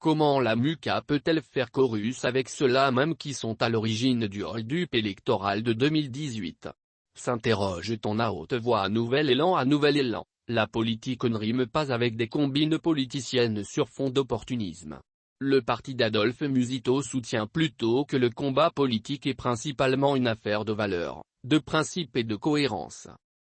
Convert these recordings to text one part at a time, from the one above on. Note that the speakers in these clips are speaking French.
Comment la MUCA peut-elle faire chorus avec ceux-là même qui sont à l'origine du hold-up électoral de 2018? S'interroge-t-on à haute voix à Nouvel Élan. À Nouvel Élan, la politique ne rime pas avec des combines politiciennes sur fond d'opportunisme. Le parti d'Adolphe Musito soutient plutôt que le combat politique est principalement une affaire de valeurs, de principes et de cohérence.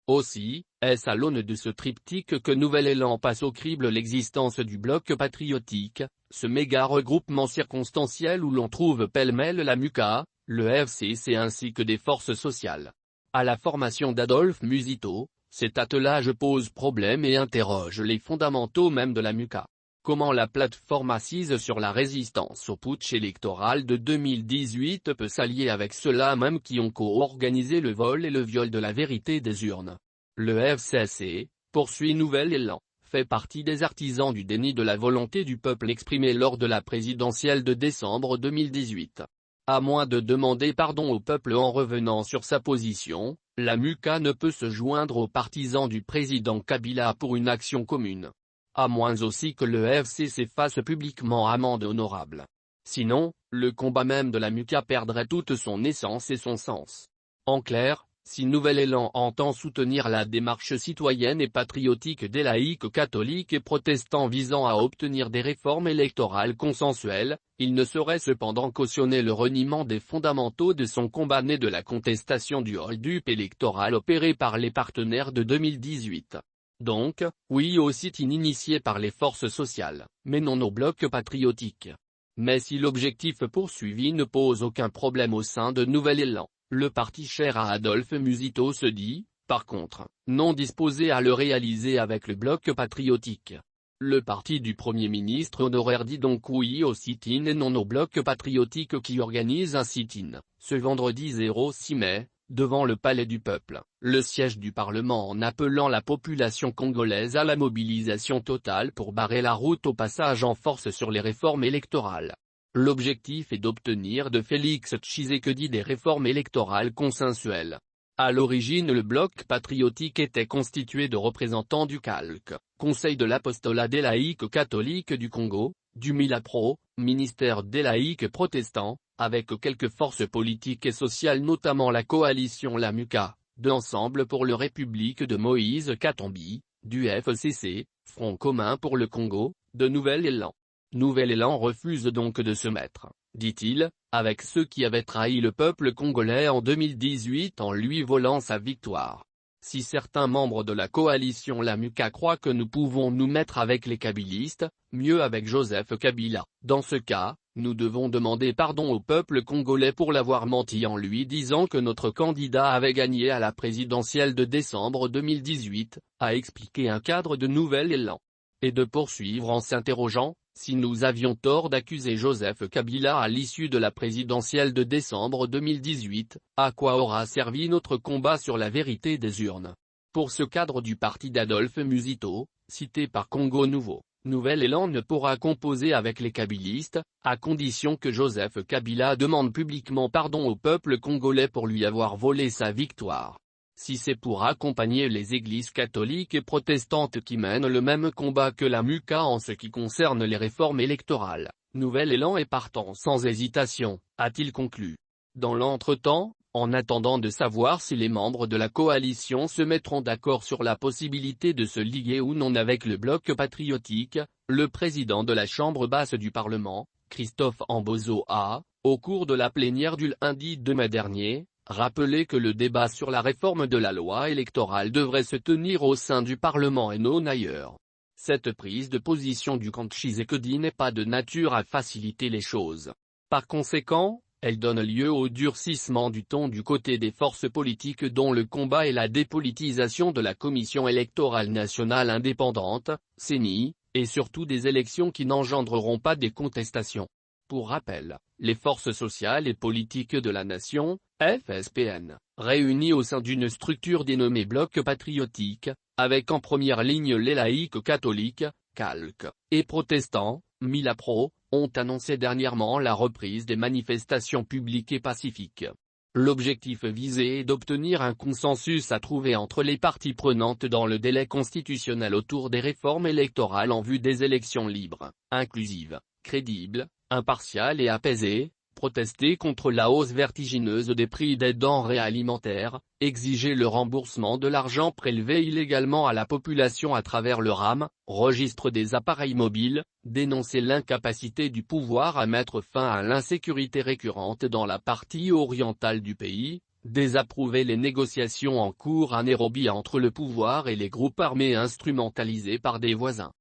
Aussi, est-ce à l'aune de ce triptyque que Nouvel Élan passe au crible l'existence du bloc patriotique, ce méga regroupement circonstanciel où l'on trouve pêle-mêle la MUCA, le FCC ainsi que des forces sociales. À la formation d'Adolphe Musito, cet attelage pose problème et interroge les fondamentaux même de la MUCA. Comment la plateforme assise sur la résistance au putsch électoral de 2018 peut s'allier avec ceux-là même qui ont co-organisé le vol et le viol de la vérité des urnes? Le FCC, poursuit Nouvel Élan, fait partie des artisans du déni de la volonté du peuple exprimée lors de la présidentielle de décembre 2018. À moins de demander pardon au peuple en revenant sur sa position, la MUCA ne peut se joindre aux partisans du président Kabila pour une action commune. À moins aussi que le FCC fasse publiquement amende honorable. Sinon, le combat même de la MUCA perdrait toute son essence et son sens. En clair, si Nouvel Élan entend soutenir la démarche citoyenne et patriotique des laïcs catholiques et protestants visant à obtenir des réformes électorales consensuelles, il ne saurait cependant cautionner le reniement des fondamentaux de son combat né de la contestation du hold-up électoral opéré par les partenaires de 2018. Donc, oui au sit-in initié par les forces sociales, mais non au bloc patriotique. Mais si l'objectif poursuivi ne pose aucun problème au sein de Nouvel Élan, le parti cher à Adolphe Musito se dit, par contre, non disposé à le réaliser avec le bloc patriotique. Le parti du Premier ministre honoraire dit donc oui au sit-in et non au bloc patriotique qui organise un sit-in, ce vendredi 06 mai, devant le Palais du Peuple, le siège du Parlement en appelant la population congolaise à la mobilisation totale pour barrer la route au passage en force sur les réformes électorales. L'objectif est d'obtenir de Félix Tshisekedi des réformes électorales consensuelles. À l'origine le bloc patriotique était constitué de représentants du CALC, Conseil de l'apostolat des laïcs catholiques du Congo, du Milapro, ministère des laïcs protestants, avec quelques forces politiques et sociales notamment la coalition La MUCA, de l'Ensemble pour le République de Moïse Katumbi, du FCC, Front commun pour le Congo, de Nouvel Élan. Nouvel Élan refuse donc de se mettre, dit-il, avec ceux qui avaient trahi le peuple congolais en 2018 en lui volant sa victoire. Si certains membres de la coalition La MUCA croient que nous pouvons nous mettre avec les kabylistes, mieux avec Joseph Kabila, dans ce cas, nous devons demander pardon au peuple congolais pour l'avoir menti en lui disant que notre candidat avait gagné à la présidentielle de décembre 2018, a expliqué un cadre de Nouvel Élan. Et de poursuivre en s'interrogeant, si nous avions tort d'accuser Joseph Kabila à l'issue de la présidentielle de décembre 2018, à quoi aura servi notre combat sur la vérité des urnes? Pour ce cadre du parti d'Adolphe Musito, cité par Congo Nouveau, Nouvel Élan ne pourra composer avec les kabylistes, à condition que Joseph Kabila demande publiquement pardon au peuple congolais pour lui avoir volé sa victoire. Si c'est pour accompagner les églises catholiques et protestantes qui mènent le même combat que la MUCA en ce qui concerne les réformes électorales, Nouvel Élan est partant sans hésitation, a-t-il conclu. Dans l'entretemps, en attendant de savoir si les membres de la coalition se mettront d'accord sur la possibilité de se lier ou non avec le bloc patriotique, le président de la Chambre basse du Parlement, Christophe Ambozo a, au cours de la plénière du lundi 2 mai dernier, rappelé que le débat sur la réforme de la loi électorale devrait se tenir au sein du Parlement et non ailleurs. Cette prise de position du camp Tshisekedi n'est pas de nature à faciliter les choses. Par conséquent, elle donne lieu au durcissement du ton du côté des forces politiques dont le combat est la dépolitisation de la Commission électorale nationale indépendante, CENI, et surtout des élections qui n'engendreront pas des contestations. Pour rappel, les forces sociales et politiques de la nation, FSPN, réunies au sein d'une structure dénommée Bloc patriotique, avec en première ligne les laïcs catholiques, CALC, et protestants, Milapro, ont annoncé dernièrement la reprise des manifestations publiques et pacifiques. L'objectif visé est d'obtenir un consensus à trouver entre les parties prenantes dans le délai constitutionnel autour des réformes électorales en vue des élections libres, inclusives, crédible, impartial et apaisé, protester contre la hausse vertigineuse des prix des denrées alimentaires, exiger le remboursement de l'argent prélevé illégalement à la population à travers le RAM, registre des appareils mobiles, dénoncer l'incapacité du pouvoir à mettre fin à l'insécurité récurrente dans la partie orientale du pays, désapprouver les négociations en cours à Nairobi entre le pouvoir et les groupes armés instrumentalisés par des voisins.